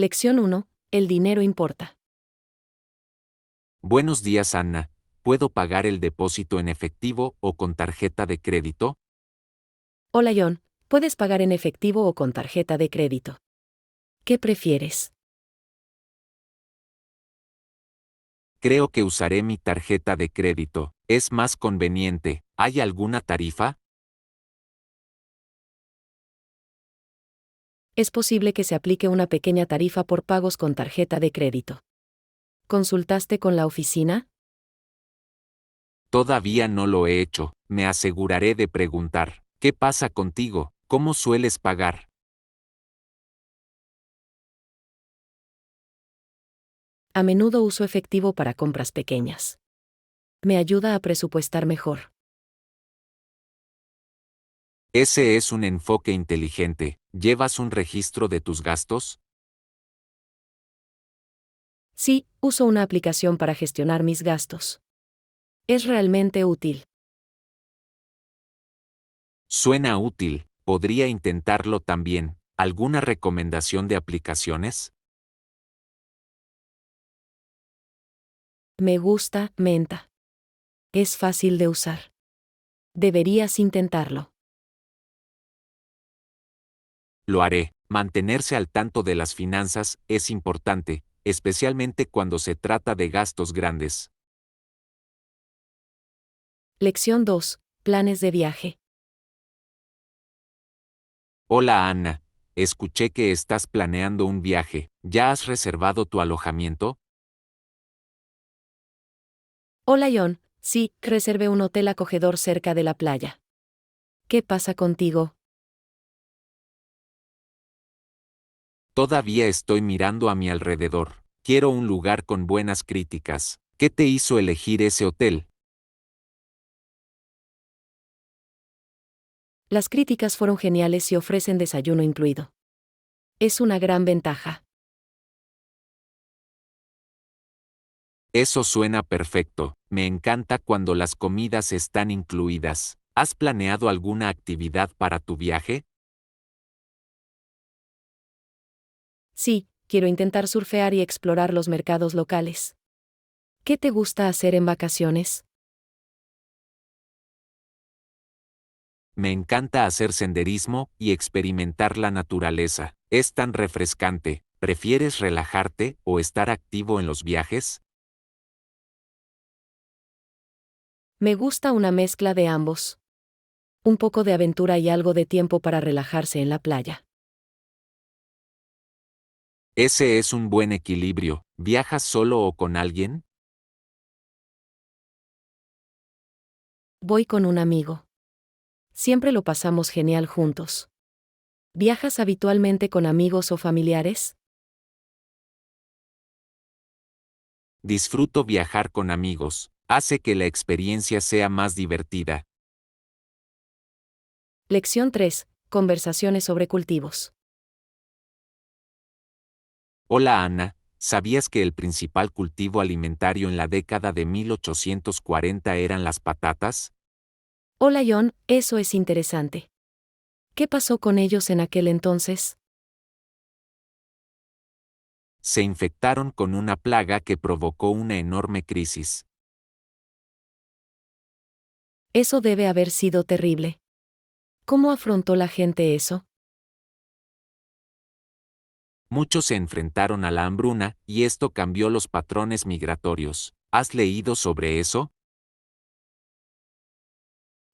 Lección 1. El dinero importa. Buenos días, Anna. ¿Puedo pagar el depósito en efectivo o con tarjeta de crédito? Hola John, puedes pagar en efectivo o con tarjeta de crédito. ¿Qué prefieres? Creo que usaré mi tarjeta de crédito. Es más conveniente. ¿Hay alguna tarifa? Es posible que se aplique una pequeña tarifa por pagos con tarjeta de crédito. ¿Consultaste con la oficina? Todavía no lo he hecho. Me aseguraré de preguntar. ¿Qué pasa contigo? ¿Cómo sueles pagar? A menudo uso efectivo para compras pequeñas. Me ayuda a presupuestar mejor. Ese es un enfoque inteligente. ¿Llevas un registro de tus gastos? Sí, uso una aplicación para gestionar mis gastos. Es realmente útil. Suena útil. Podría intentarlo también. ¿Alguna recomendación de aplicaciones? Me gusta Menta. Es fácil de usar. Deberías intentarlo. Lo haré. Mantenerse al tanto de las finanzas es importante, especialmente cuando se trata de gastos grandes. Lección 2. Planes de viaje. Hola Ana, escuché que estás planeando un viaje. ¿Ya has reservado tu alojamiento? Hola John, sí, reservé un hotel acogedor cerca de la playa. ¿Qué pasa contigo? Todavía estoy mirando a mi alrededor. Quiero un lugar con buenas críticas. ¿Qué te hizo elegir ese hotel? Las críticas fueron geniales y ofrecen desayuno incluido. Es una gran ventaja. Eso suena perfecto. Me encanta cuando las comidas están incluidas. ¿Has planeado alguna actividad para tu viaje? Sí, quiero intentar surfear y explorar los mercados locales. ¿Qué te gusta hacer en vacaciones? Me encanta hacer senderismo y experimentar la naturaleza. Es tan refrescante. ¿Prefieres relajarte o estar activo en los viajes? Me gusta una mezcla de ambos. Un poco de aventura y algo de tiempo para relajarse en la playa. Ese es un buen equilibrio. ¿Viajas solo o con alguien? Voy con un amigo. Siempre lo pasamos genial juntos. ¿Viajas habitualmente con amigos o familiares? Disfruto viajar con amigos. Hace que la experiencia sea más divertida. Lección 3. Conversaciones sobre cultivos. Hola Ana, ¿sabías que el principal cultivo alimentario en la década de 1840 eran las patatas? Hola John, eso es interesante. ¿Qué pasó con ellos en aquel entonces? Se infectaron con una plaga que provocó una enorme crisis. Eso debe haber sido terrible. ¿Cómo afrontó la gente eso? Muchos se enfrentaron a la hambruna y esto cambió los patrones migratorios. ¿Has leído sobre eso?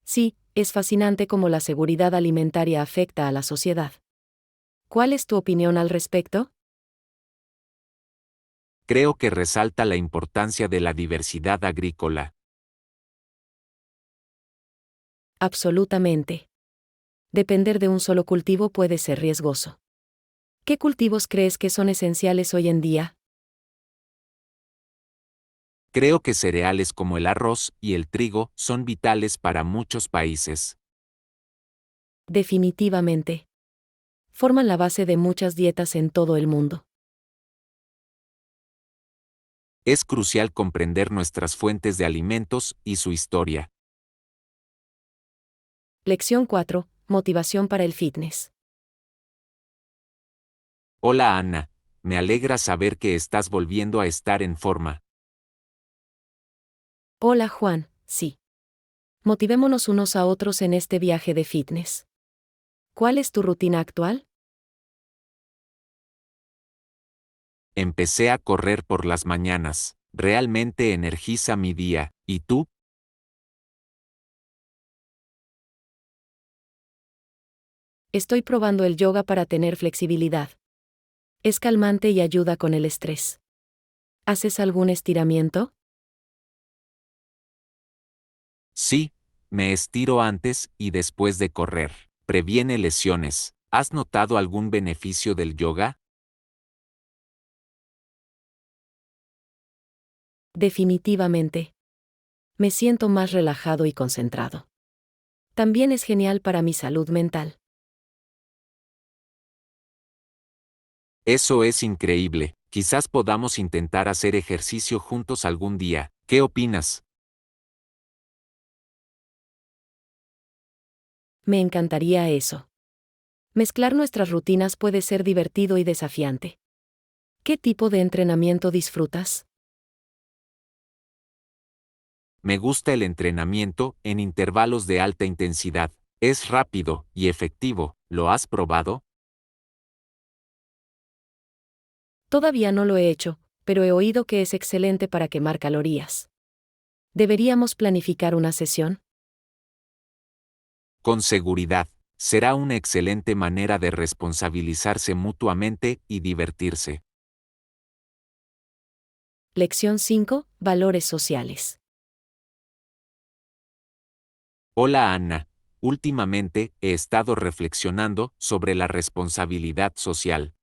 Sí, es fascinante cómo la seguridad alimentaria afecta a la sociedad. ¿Cuál es tu opinión al respecto? Creo que resalta la importancia de la diversidad agrícola. Absolutamente. Depender de un solo cultivo puede ser riesgoso. ¿Qué cultivos crees que son esenciales hoy en día? Creo que cereales como el arroz y el trigo son vitales para muchos países. Definitivamente. Forman la base de muchas dietas en todo el mundo. Es crucial comprender nuestras fuentes de alimentos y su historia. Lección 4. Motivación para el fitness. Hola Ana, Me alegra saber que estás volviendo a estar en forma. Hola Juan, sí. Motivémonos unos a otros en este viaje de fitness. ¿Cuál es tu rutina actual? Empecé a correr por las mañanas. Realmente energiza mi día. ¿Y tú? Estoy probando el yoga para tener flexibilidad. Es calmante y ayuda con el estrés. ¿Haces algún estiramiento? Sí, me estiro antes y después de correr. Previene lesiones. ¿Has notado algún beneficio del yoga? Definitivamente. Me siento más relajado y concentrado. También es genial para mi salud mental. Eso es increíble. Quizás podamos intentar hacer ejercicio juntos algún día. ¿Qué opinas? Me encantaría eso. Mezclar nuestras rutinas puede ser divertido y desafiante. ¿Qué tipo de entrenamiento disfrutas? Me gusta el entrenamiento en intervalos de alta intensidad. Es rápido y efectivo. ¿Lo has probado? Todavía no lo he hecho, pero he oído que es excelente para quemar calorías. ¿Deberíamos planificar una sesión? Con seguridad. Será una excelente manera de responsabilizarse mutuamente y divertirse. Lección 5. Valores sociales. Hola Ana. Últimamente he estado reflexionando sobre la responsabilidad social.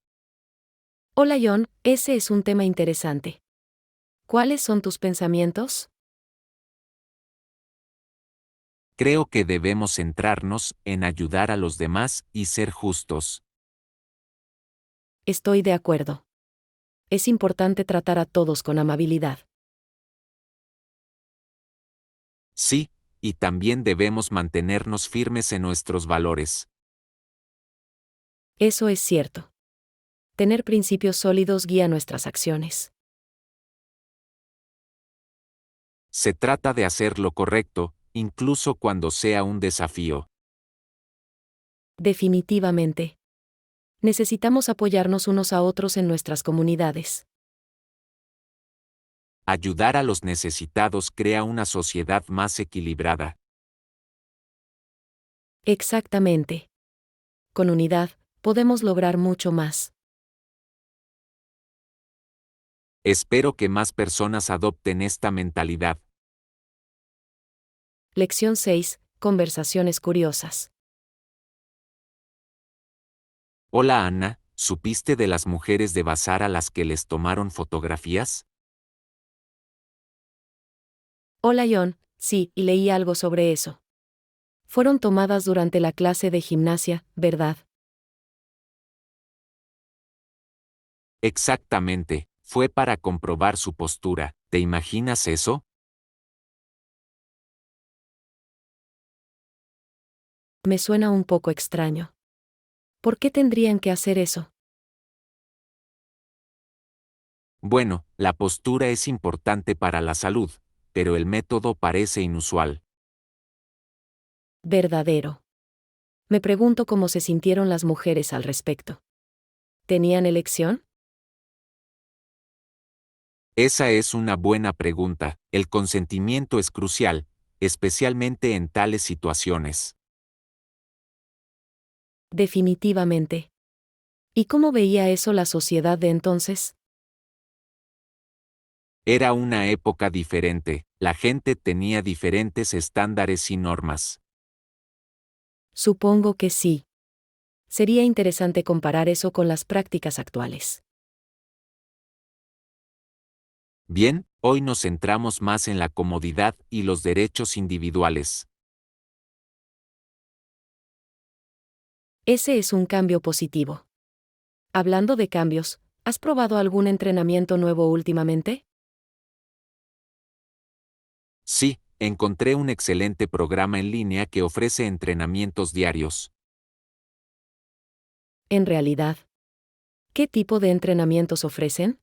Hola John, ese es un tema interesante. ¿Cuáles son tus pensamientos? Creo que debemos centrarnos en ayudar a los demás y ser justos. Estoy de acuerdo. Es importante tratar a todos con amabilidad. Sí, y también debemos mantenernos firmes en nuestros valores. Eso es cierto. Tener principios sólidos guía nuestras acciones. Se trata de hacer lo correcto, incluso cuando sea un desafío. Definitivamente. Necesitamos apoyarnos unos a otros en nuestras comunidades. Ayudar a los necesitados crea una sociedad más equilibrada. Exactamente. Con unidad, podemos lograr mucho más. Espero que más personas adopten esta mentalidad. Lección 6. Conversaciones curiosas. Hola Ana, ¿supiste de las mujeres de bazar a las que les tomaron fotografías? Hola John, sí, y leí algo sobre eso. Fueron tomadas durante la clase de gimnasia, ¿verdad? Exactamente, fue para comprobar su postura. ¿Te imaginas eso? Me suena un poco extraño. ¿Por qué tendrían que hacer eso? Bueno, la postura es importante para la salud, pero el método parece inusual. Verdadero. Me pregunto cómo se sintieron las mujeres al respecto. ¿Tenían elección? Esa es una buena pregunta. El consentimiento es crucial, especialmente en tales situaciones. Definitivamente. ¿Y cómo veía eso la sociedad de entonces? Era una época diferente, la gente tenía diferentes estándares y normas. Supongo que sí. Sería interesante comparar eso con las prácticas actuales. Bien, hoy nos centramos más en la comodidad y los derechos individuales. Ese es un cambio positivo. Hablando de cambios, ¿has probado algún entrenamiento nuevo últimamente? Sí, encontré un excelente programa en línea que ofrece entrenamientos diarios. En realidad, ¿Qué tipo de entrenamientos ofrecen?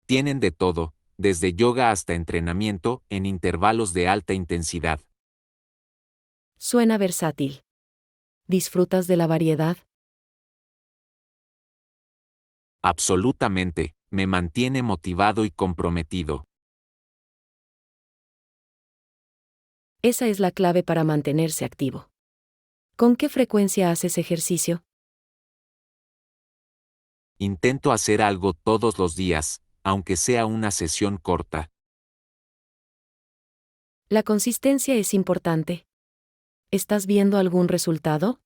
Tienen de todo, desde yoga hasta entrenamiento en intervalos de alta intensidad. Suena versátil. ¿Disfrutas de la variedad? Absolutamente, me mantiene motivado y comprometido. Esa es la clave para mantenerse activo. ¿Con qué frecuencia haces ejercicio? Intento hacer algo todos los días, aunque sea una sesión corta. La consistencia es importante. ¿Estás viendo algún resultado?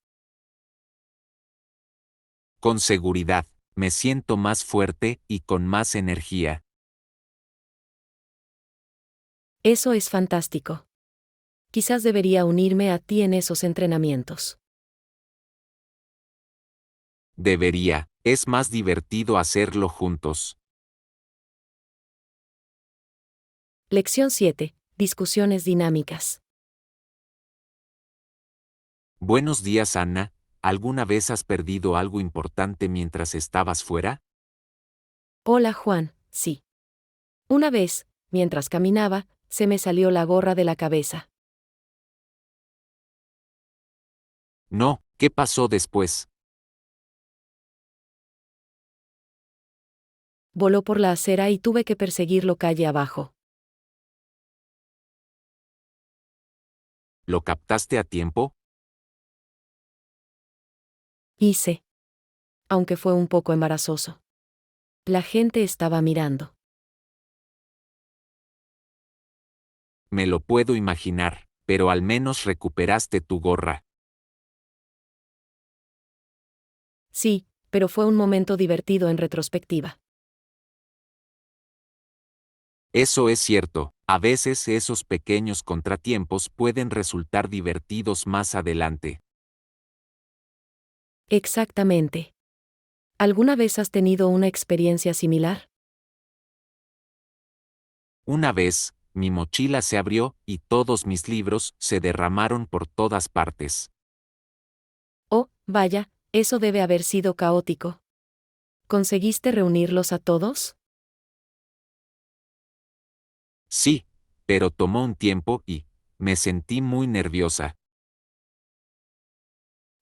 Con seguridad, me siento más fuerte y con más energía. Eso es fantástico. Quizás debería unirme a ti en esos entrenamientos. Debería, es más divertido hacerlo juntos. Lección 7. Discusiones dinámicas. Buenos días, Ana. ¿Alguna vez has perdido algo importante mientras estabas fuera? Hola Juan, sí. Una vez, mientras caminaba, se me salió la gorra de la cabeza. No, ¿qué pasó después? Voló por la acera y tuve que perseguirlo calle abajo. ¿Lo captaste a tiempo? Hice. Aunque fue un poco embarazoso. La gente estaba mirando. Me lo puedo imaginar, pero al menos recuperaste tu gorra. Sí, pero fue un momento divertido en retrospectiva. Eso es cierto, a veces esos pequeños contratiempos pueden resultar divertidos más adelante. Exactamente. ¿Alguna vez has tenido una experiencia similar? Una vez, mi mochila se abrió y todos mis libros se derramaron por todas partes. Oh, vaya, eso debe haber sido caótico. ¿Conseguiste reunirlos a todos? Sí, pero tomó un tiempo y me sentí muy nerviosa.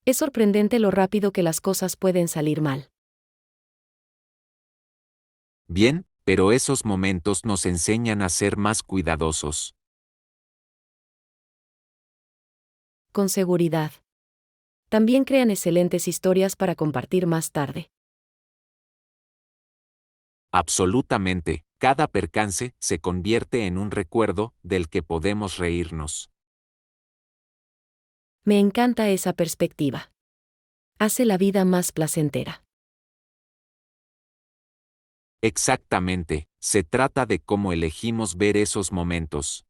Es sorprendente lo rápido que las cosas pueden salir mal. Bien, pero esos momentos nos enseñan a ser más cuidadosos. Con seguridad. También crean excelentes historias para compartir más tarde. Absolutamente, cada percance se convierte en un recuerdo del que podemos reírnos. Me encanta esa perspectiva. Hace la vida más placentera. Exactamente, se trata de cómo elegimos ver esos momentos.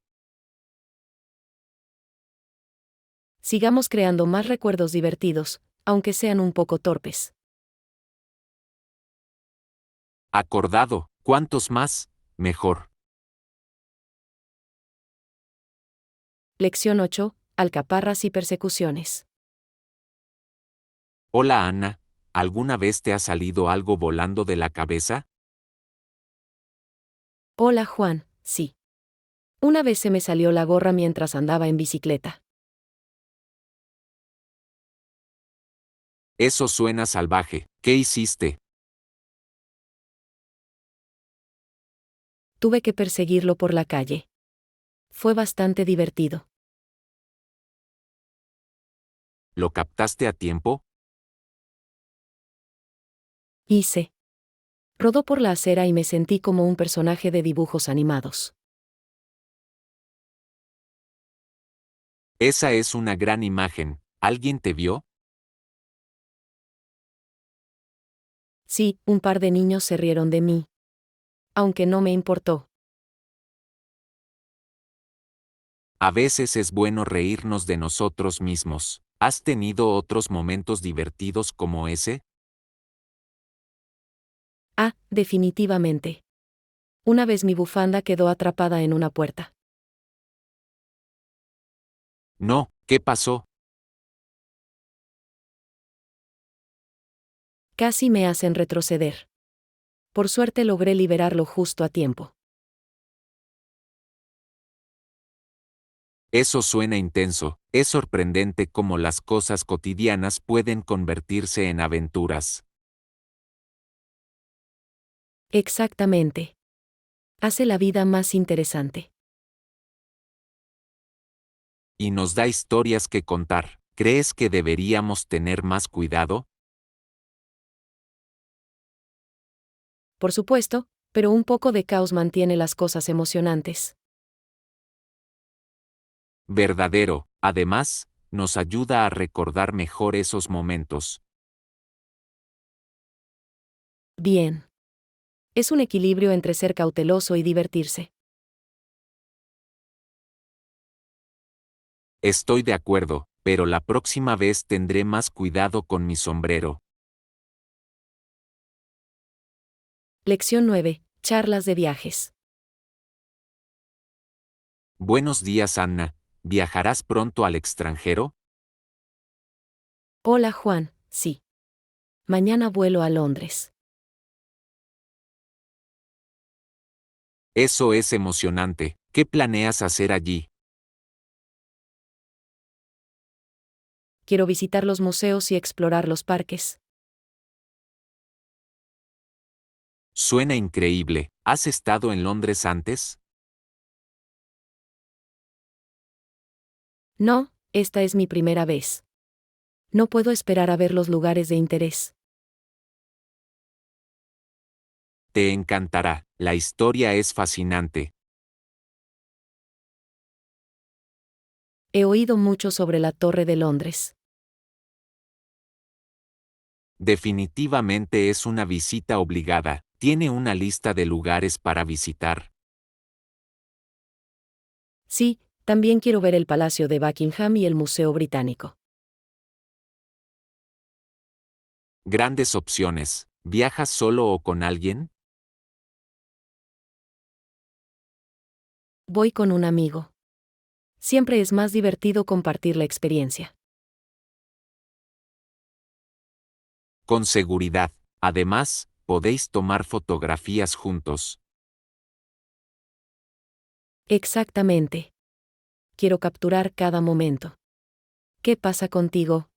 Sigamos creando más recuerdos divertidos, aunque sean un poco torpes. Acordado, ¿cuántos más? Mejor. Lección 8. Alcaparras y persecuciones. Hola Ana, ¿alguna vez te ha salido algo volando de la cabeza? Hola Juan, sí. Una vez se me salió la gorra mientras andaba en bicicleta. Eso suena salvaje. ¿Qué hiciste? Tuve que perseguirlo por la calle. Fue bastante divertido. ¿Lo captaste a tiempo? Hice. Rodó por la acera y me sentí como un personaje de dibujos animados. Esa es una gran imagen. ¿Alguien te vio? Sí, un par de niños se rieron de mí. Aunque no me importó. A veces es bueno reírnos de nosotros mismos. ¿Has tenido otros momentos divertidos como ese? Ah, definitivamente. Una vez mi bufanda quedó atrapada en una puerta. No, ¿qué pasó? Casi me hacen retroceder. Por suerte logré liberarlo justo a tiempo. Eso suena intenso. Es sorprendente cómo las cosas cotidianas pueden convertirse en aventuras. Exactamente. Hace la vida más interesante. Y nos da historias que contar. ¿Crees que deberíamos tener más cuidado? Por supuesto, pero un poco de caos mantiene las cosas emocionantes. Verdadero. Además, nos ayuda a recordar mejor esos momentos. Bien. Es un equilibrio entre ser cauteloso y divertirse. Estoy de acuerdo, pero la próxima vez tendré más cuidado con mi sombrero. Lección 9. Charlas de viajes. Buenos días, Anna. ¿Viajarás pronto al extranjero? Hola Juan, sí. Mañana vuelo a Londres. Eso es emocionante. ¿Qué planeas hacer allí? Quiero visitar los museos y explorar los parques. Suena increíble. ¿Has estado en Londres antes? No, esta es mi primera vez. No puedo esperar a ver los lugares de interés. Te encantará. La historia es fascinante. He oído mucho sobre la Torre de Londres. Definitivamente es una visita obligada. ¿Tiene una lista de lugares para visitar? Sí, también quiero ver el Palacio de Buckingham y el Museo Británico. Grandes opciones. ¿Viajas solo o con alguien? Voy con un amigo. Siempre es más divertido compartir la experiencia. Con seguridad. Además, podéis tomar fotografías juntos. Exactamente. Quiero capturar cada momento. ¿Qué pasa contigo?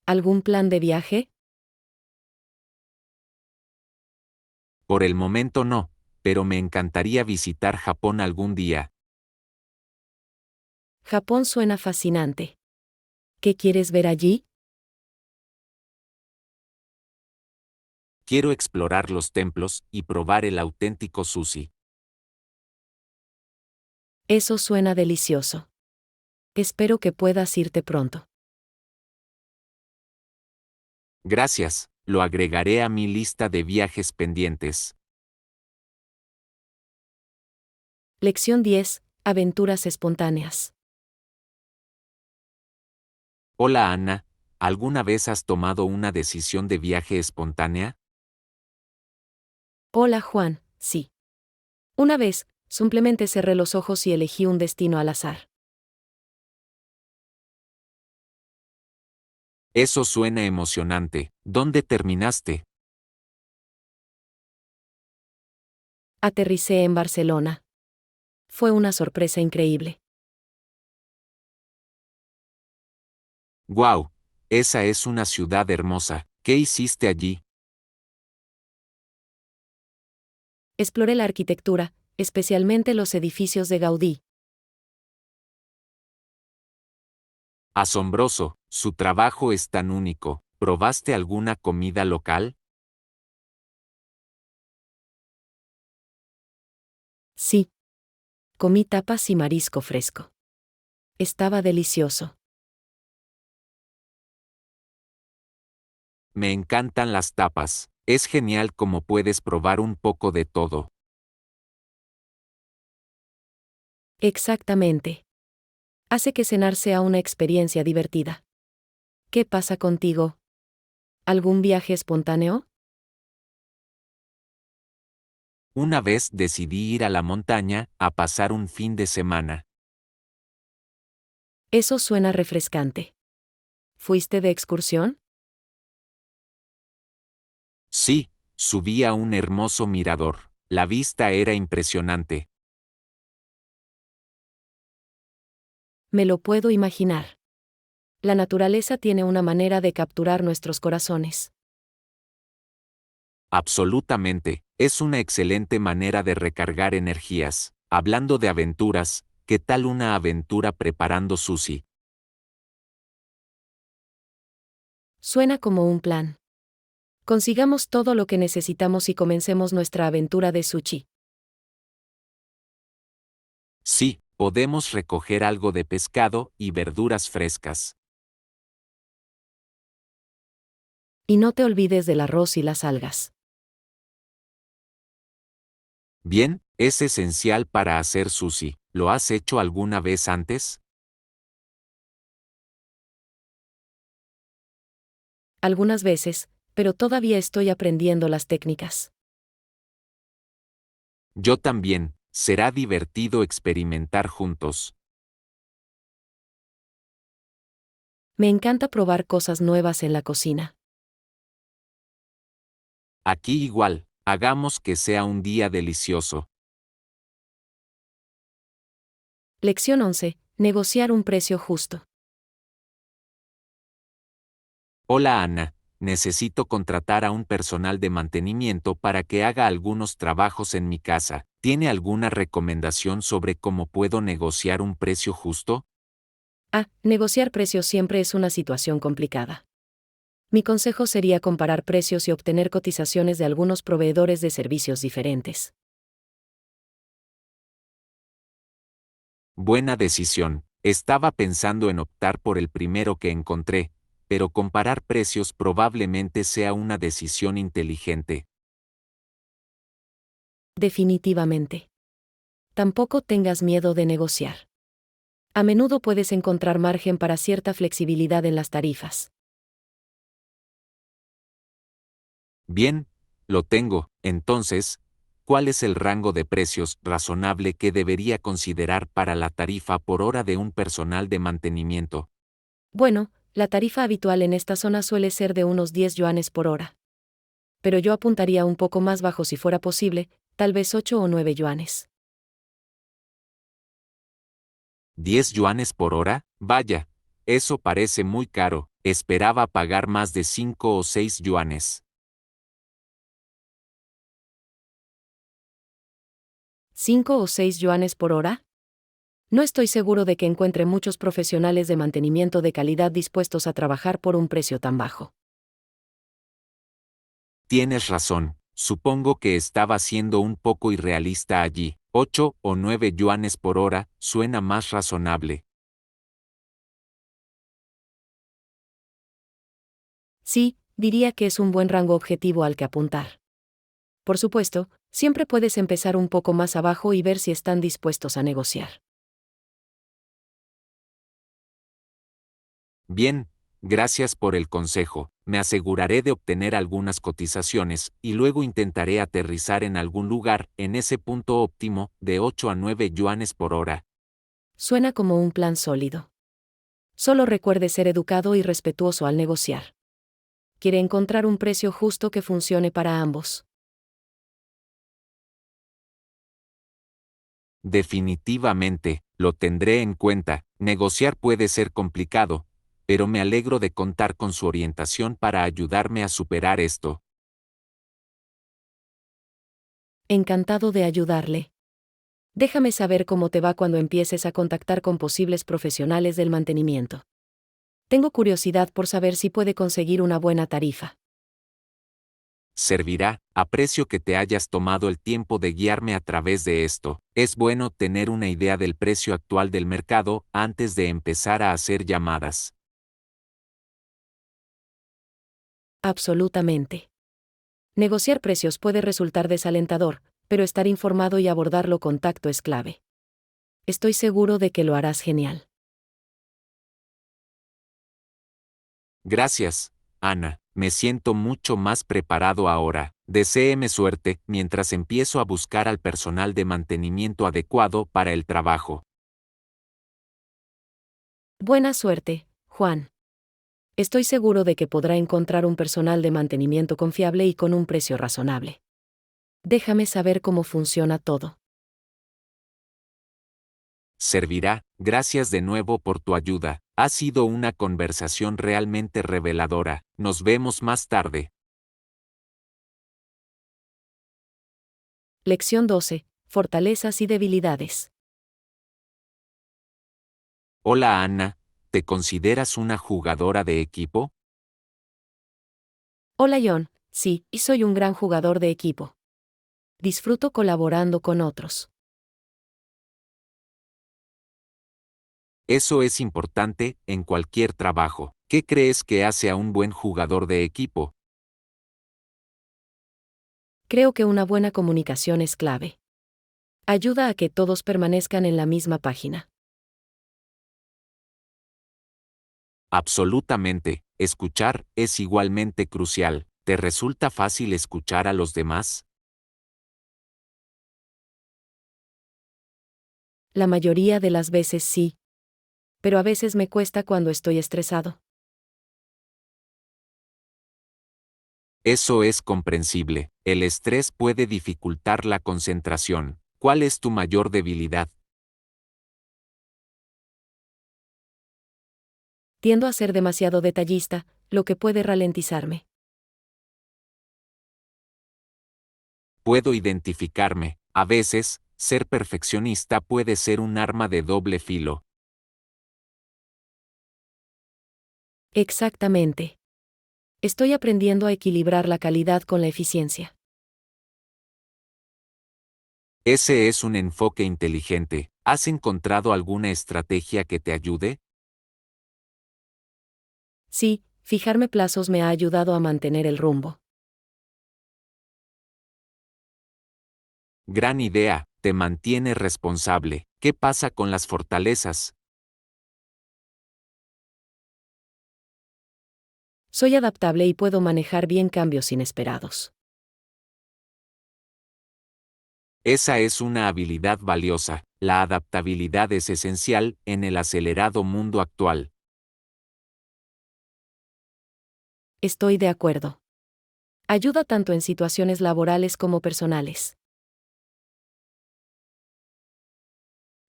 ¿Algún plan de viaje? Por el momento no, pero me encantaría visitar Japón algún día. Japón suena fascinante. ¿Qué quieres ver allí? Quiero explorar los templos y probar el auténtico sushi. Eso suena delicioso. Espero que puedas irte pronto. Gracias, lo agregaré a mi lista de viajes pendientes. Lección 10. Aventuras espontáneas. Hola Ana, ¿alguna vez has tomado una decisión de viaje espontánea? Hola Juan, sí. Una vez, simplemente cerré los ojos y elegí un destino al azar. Eso suena emocionante. ¿Dónde terminaste? Aterricé en Barcelona. Fue una sorpresa increíble. ¡Guau! Esa es una ciudad hermosa. ¿Qué hiciste allí? Exploré la arquitectura, especialmente los edificios de Gaudí. Asombroso, su trabajo es tan único. ¿Probaste alguna comida local? Sí. Comí tapas y marisco fresco. Estaba delicioso. Me encantan las tapas. Es genial cómo puedes probar un poco de todo. Exactamente. Hace que cenar sea una experiencia divertida. ¿Qué pasa contigo? ¿Algún viaje espontáneo? Una vez decidí ir a la montaña a pasar un fin de semana. Eso suena refrescante. ¿Fuiste de excursión? Sí, subí a un hermoso mirador. La vista era impresionante. Me lo puedo imaginar. La naturaleza tiene una manera de capturar nuestros corazones. Absolutamente, es una excelente manera de recargar energías. Hablando de aventuras, ¿qué tal una aventura preparando sushi? Suena como un plan. Consigamos todo lo que necesitamos y comencemos nuestra aventura de sushi. Sí, podemos recoger algo de pescado y verduras frescas. Y no te olvides del arroz y las algas. Bien, es esencial para hacer sushi. ¿Lo has hecho alguna vez antes? Algunas veces, pero todavía estoy aprendiendo las técnicas. Yo también. Será divertido experimentar juntos. Me encanta probar cosas nuevas en la cocina. Aquí igual, hagamos que sea un día delicioso. Lección 11. Negociar un precio justo. Hola Ana, necesito contratar a un personal de mantenimiento para que haga algunos trabajos en mi casa. ¿Tiene alguna recomendación sobre cómo puedo negociar un precio justo? Negociar precios siempre es una situación complicada. Mi consejo sería comparar precios y obtener cotizaciones de algunos proveedores de servicios diferentes. Buena decisión. Estaba pensando en optar por el primero que encontré, pero comparar precios probablemente sea una decisión inteligente. Definitivamente. Tampoco tengas miedo de negociar. A menudo puedes encontrar margen para cierta flexibilidad en las tarifas. Bien, lo tengo. Entonces, ¿cuál es el rango de precios razonable que debería considerar para la tarifa por hora de un personal de mantenimiento? Bueno, la tarifa habitual en esta zona suele ser de unos 10 yuanes por hora. Pero yo apuntaría un poco más bajo si fuera posible, tal vez 8 o 9 yuanes. ¿10 yuanes por hora? Vaya, eso parece muy caro. Esperaba pagar más de 5 o 6 yuanes. 5 o 6 yuanes por hora? No estoy seguro de que encuentre muchos profesionales de mantenimiento de calidad dispuestos a trabajar por un precio tan bajo. Tienes razón, supongo que estaba siendo un poco irrealista allí. 8 o 9 yuanes por hora suena más razonable. Sí, diría que es un buen rango objetivo al que apuntar. Por supuesto, siempre puedes empezar un poco más abajo y ver si están dispuestos a negociar. Bien, gracias por el consejo. Me aseguraré de obtener algunas cotizaciones y luego intentaré aterrizar en algún lugar en ese punto óptimo de 8 a 9 yuanes por hora. Suena como un plan sólido. Solo recuerde ser educado y respetuoso al negociar. Quiere encontrar un precio justo que funcione para ambos. Definitivamente, lo tendré en cuenta. Negociar puede ser complicado, pero me alegro de contar con su orientación para ayudarme a superar esto. Encantado de ayudarle. Déjame saber cómo te va cuando empieces a contactar con posibles profesionales del mantenimiento. Tengo curiosidad por saber si puede conseguir una buena tarifa. Servirá, aprecio que te hayas tomado el tiempo de guiarme a través de esto. Es bueno tener una idea del precio actual del mercado antes de empezar a hacer llamadas. Absolutamente. Negociar precios puede resultar desalentador, pero estar informado y abordarlo con tacto es clave. Estoy seguro de que lo harás genial. Gracias, Ana. Me siento mucho más preparado ahora. Deséeme suerte mientras empiezo a buscar al personal de mantenimiento adecuado para el trabajo. Buena suerte, Juan. Estoy seguro de que podrá encontrar un personal de mantenimiento confiable y con un precio razonable. Déjame saber cómo funciona todo. Servirá, gracias de nuevo por tu ayuda. Ha sido una conversación realmente reveladora. Nos vemos más tarde. Lección 12. Fortalezas y debilidades. Hola Ana, ¿te consideras una jugadora de equipo? Hola John, sí, y soy un gran jugador de equipo. Disfruto colaborando con otros. Eso es importante en cualquier trabajo. ¿Qué crees que hace a un buen jugador de equipo? Creo que una buena comunicación es clave. Ayuda a que todos permanezcan en la misma página. Absolutamente, escuchar es igualmente crucial. ¿Te resulta fácil escuchar a los demás? La mayoría de las veces sí. Pero a veces me cuesta cuando estoy estresado. Eso es comprensible. El estrés puede dificultar la concentración. ¿Cuál es tu mayor debilidad? Tiendo a ser demasiado detallista, lo que puede ralentizarme. Puedo identificarme. A veces, ser perfeccionista puede ser un arma de doble filo. Exactamente. Estoy aprendiendo a equilibrar la calidad con la eficiencia. Ese es un enfoque inteligente. ¿Has encontrado alguna estrategia que te ayude? Sí, fijarme plazos me ha ayudado a mantener el rumbo. Gran idea, te mantiene responsable. ¿Qué pasa con las fortalezas? Soy adaptable y puedo manejar bien cambios inesperados. Esa es una habilidad valiosa. La adaptabilidad es esencial en el acelerado mundo actual. Estoy de acuerdo. Ayuda tanto en situaciones laborales como personales.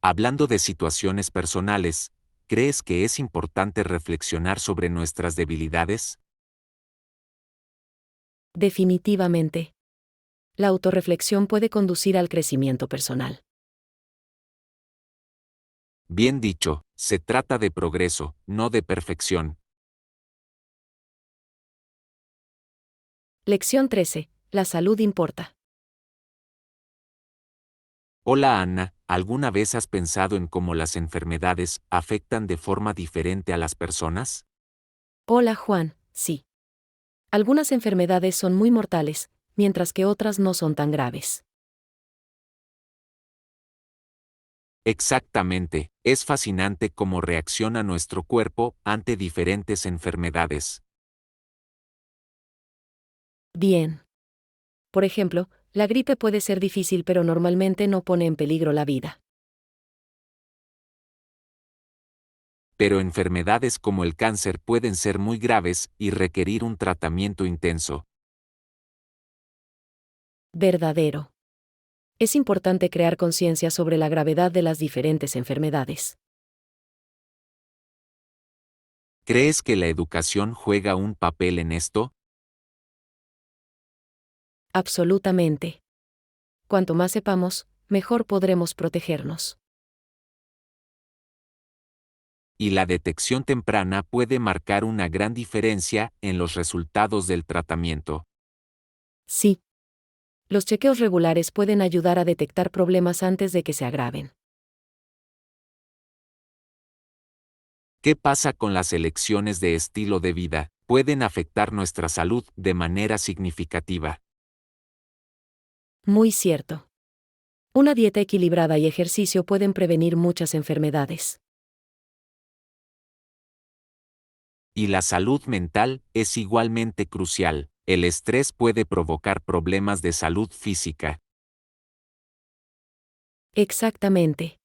Hablando de situaciones personales, ¿crees que es importante reflexionar sobre nuestras debilidades? Definitivamente. La autorreflexión puede conducir al crecimiento personal. Bien dicho, se trata de progreso, no de perfección. Lección 13. La salud importa. Hola Ana, ¿alguna vez has pensado en cómo las enfermedades afectan de forma diferente a las personas? Hola Juan, sí. Algunas enfermedades son muy mortales, mientras que otras no son tan graves. Exactamente, es fascinante cómo reacciona nuestro cuerpo ante diferentes enfermedades. Bien. Por ejemplo, la gripe puede ser difícil pero normalmente no pone en peligro la vida. Pero enfermedades como el cáncer pueden ser muy graves y requerir un tratamiento intenso. Verdadero. Es importante crear conciencia sobre la gravedad de las diferentes enfermedades. ¿Crees que la educación juega un papel en esto? Absolutamente. Cuanto más sepamos, mejor podremos protegernos. Y la detección temprana puede marcar una gran diferencia en los resultados del tratamiento. Sí. Los chequeos regulares pueden ayudar a detectar problemas antes de que se agraven. ¿Qué pasa con las elecciones de estilo de vida? Pueden afectar nuestra salud de manera significativa. Muy cierto. Una dieta equilibrada y ejercicio pueden prevenir muchas enfermedades. Y la salud mental es igualmente crucial. El estrés puede provocar problemas de salud física. Exactamente.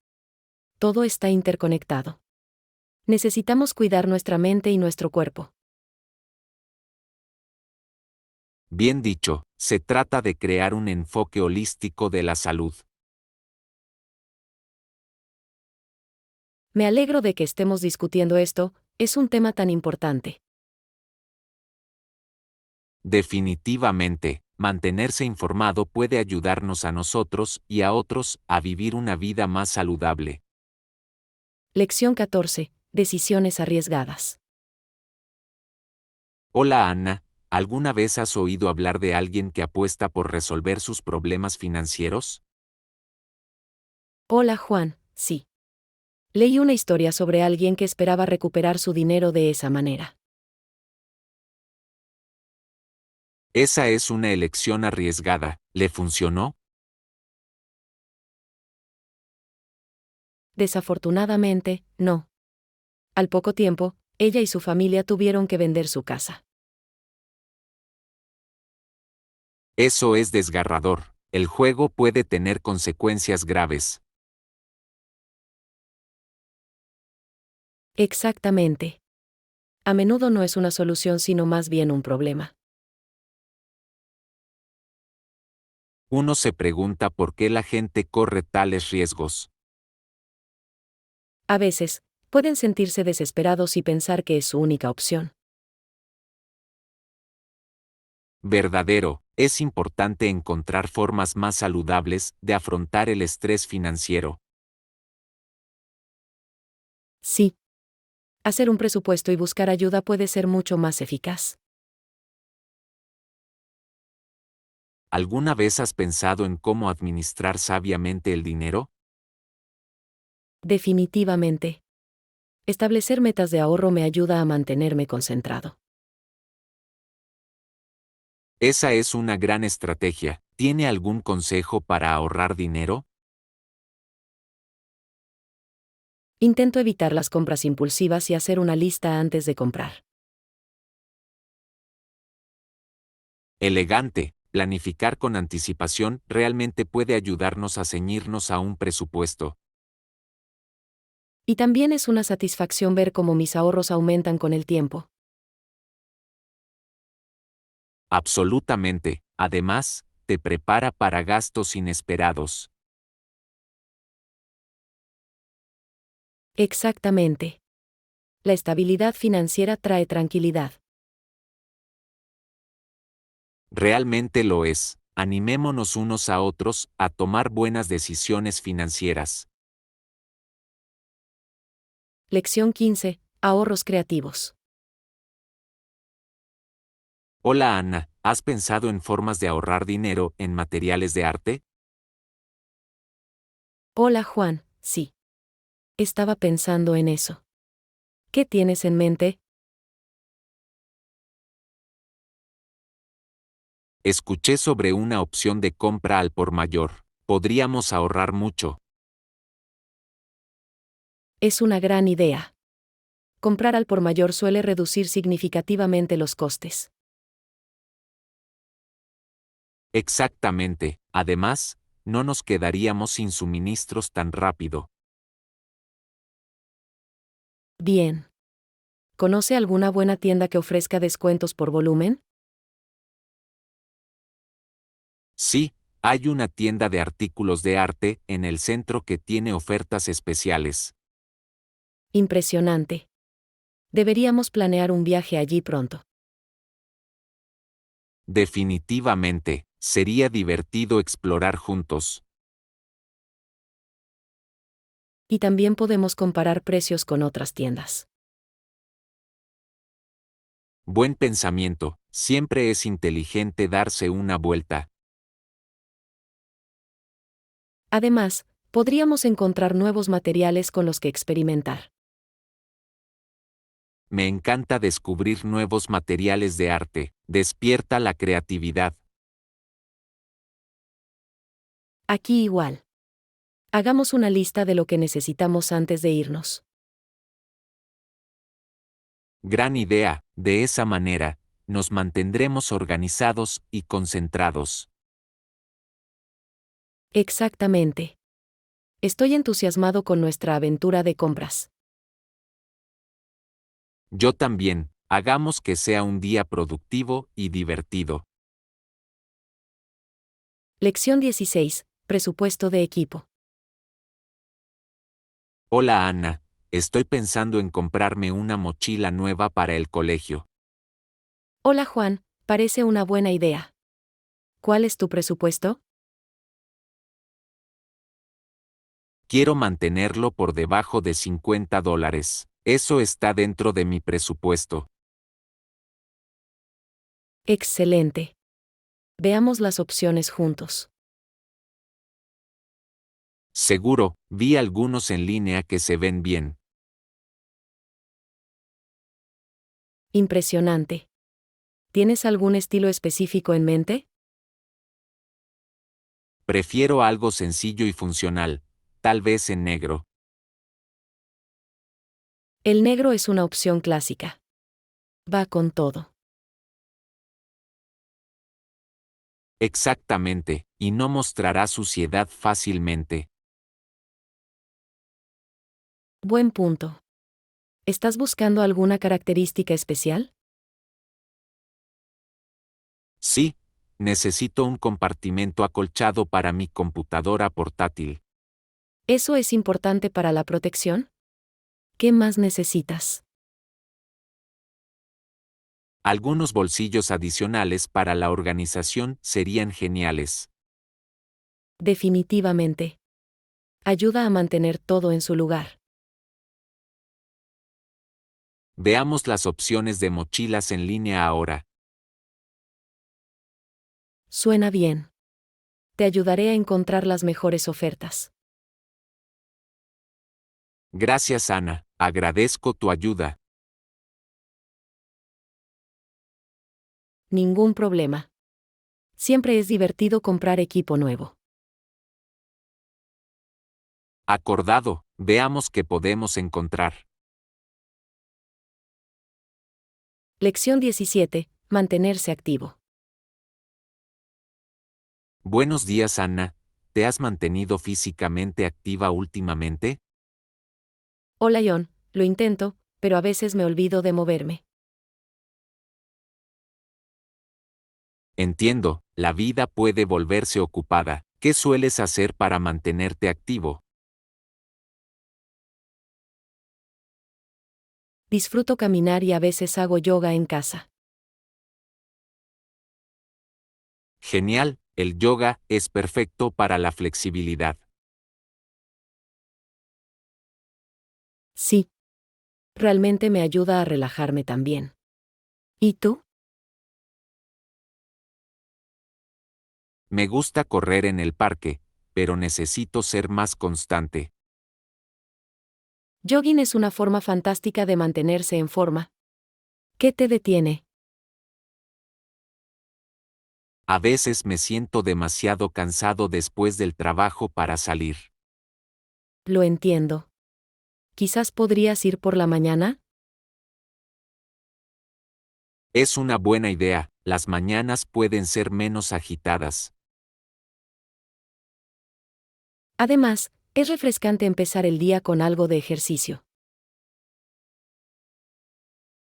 Todo está interconectado. Necesitamos cuidar nuestra mente y nuestro cuerpo. Bien dicho, se trata de crear un enfoque holístico de la salud. Me alegro de que estemos discutiendo esto, es un tema tan importante. Definitivamente, mantenerse informado puede ayudarnos a nosotros y a otros a vivir una vida más saludable. Lección 14. Decisiones arriesgadas. Hola Ana, ¿alguna vez has oído hablar de alguien que apuesta por resolver sus problemas financieros? Hola Juan, sí. Leí una historia sobre alguien que esperaba recuperar su dinero de esa manera. Esa es una elección arriesgada. ¿Le funcionó? Desafortunadamente, no. Al poco tiempo, ella y su familia tuvieron que vender su casa. Eso es desgarrador. El juego puede tener consecuencias graves. Exactamente. A menudo no es una solución sino más bien un problema. Uno se pregunta por qué la gente corre tales riesgos. A veces, pueden sentirse desesperados y pensar que es su única opción. Verdadero, es importante encontrar formas más saludables de afrontar el estrés financiero. Sí. Hacer un presupuesto y buscar ayuda puede ser mucho más eficaz. ¿Alguna vez has pensado en cómo administrar sabiamente el dinero? Definitivamente. Establecer metas de ahorro me ayuda a mantenerme concentrado. Esa es una gran estrategia. ¿Tiene algún consejo para ahorrar dinero? Intento evitar las compras impulsivas y hacer una lista antes de comprar. Elegante, planificar con anticipación realmente puede ayudarnos a ceñirnos a un presupuesto. Y también es una satisfacción ver cómo mis ahorros aumentan con el tiempo. Absolutamente. Además, te prepara para gastos inesperados. Exactamente. La estabilidad financiera trae tranquilidad. Realmente lo es. Animémonos unos a otros a tomar buenas decisiones financieras. Lección 15. Ahorros creativos. Hola Ana, ¿has pensado en formas de ahorrar dinero en materiales de arte? Hola Juan, sí. Estaba pensando en eso. ¿Qué tienes en mente? Escuché sobre una opción de compra al por mayor. Podríamos ahorrar mucho. Es una gran idea. Comprar al por mayor suele reducir significativamente los costes. Exactamente. Además, no nos quedaríamos sin suministros tan rápido. Bien. ¿Conoce alguna buena tienda que ofrezca descuentos por volumen? Sí, hay una tienda de artículos de arte en el centro que tiene ofertas especiales. Impresionante. Deberíamos planear un viaje allí pronto. Definitivamente, sería divertido explorar juntos. Y también podemos comparar precios con otras tiendas. Buen pensamiento, siempre es inteligente darse una vuelta. Además, podríamos encontrar nuevos materiales con los que experimentar. Me encanta descubrir nuevos materiales de arte, despierta la creatividad. Aquí igual. Hagamos una lista de lo que necesitamos antes de irnos. Gran idea, de esa manera, nos mantendremos organizados y concentrados. Exactamente. Estoy entusiasmado con nuestra aventura de compras. Yo también, hagamos que sea un día productivo y divertido. Lección 16. Presupuesto de equipo. Hola Ana, estoy pensando en comprarme una mochila nueva para el colegio. Hola Juan, parece una buena idea. ¿Cuál es tu presupuesto? Quiero mantenerlo por debajo de $50. Eso está dentro de mi presupuesto. Excelente. Veamos las opciones juntos. Seguro, vi algunos en línea que se ven bien. Impresionante. ¿Tienes algún estilo específico en mente? Prefiero algo sencillo y funcional, tal vez en negro. El negro es una opción clásica. Va con todo. Exactamente, y no mostrará suciedad fácilmente. Buen punto. ¿Estás buscando alguna característica especial? Sí, necesito un compartimento acolchado para mi computadora portátil. ¿Eso es importante para la protección? ¿Qué más necesitas? Algunos bolsillos adicionales para la organización serían geniales. Definitivamente. Ayuda a mantener todo en su lugar. Veamos las opciones de mochilas en línea ahora. Suena bien. Te ayudaré a encontrar las mejores ofertas. Gracias Ana, agradezco tu ayuda. Ningún problema. Siempre es divertido comprar equipo nuevo. Acordado, veamos qué podemos encontrar. Lección 17. Mantenerse activo. Buenos días Ana, ¿te has mantenido físicamente activa últimamente? Hola John, lo intento, pero a veces me olvido de moverme. Entiendo, la vida puede volverse ocupada. ¿Qué sueles hacer para mantenerte activo? Disfruto caminar y a veces hago yoga en casa. Genial, el yoga es perfecto para la flexibilidad. Sí. Realmente me ayuda a relajarme también. ¿Y tú? Me gusta correr en el parque, pero necesito ser más constante. Jogging es una forma fantástica de mantenerse en forma. ¿Qué te detiene? A veces me siento demasiado cansado después del trabajo para salir. Lo entiendo. ¿Quizás podrías ir por la mañana? Es una buena idea, las mañanas pueden ser menos agitadas. Además, es refrescante empezar el día con algo de ejercicio.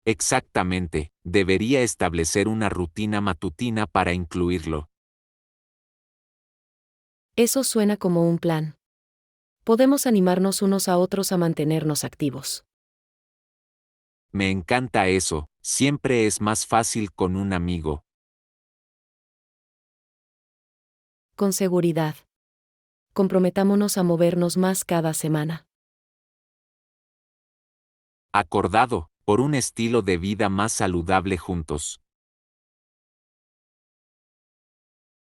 Exactamente, debería establecer una rutina matutina para incluirlo. Eso suena como un plan. Podemos animarnos unos a otros a mantenernos activos. Me encanta eso, siempre es más fácil con un amigo. Con seguridad. Comprometámonos a movernos más cada semana. Acordado, por un estilo de vida más saludable juntos.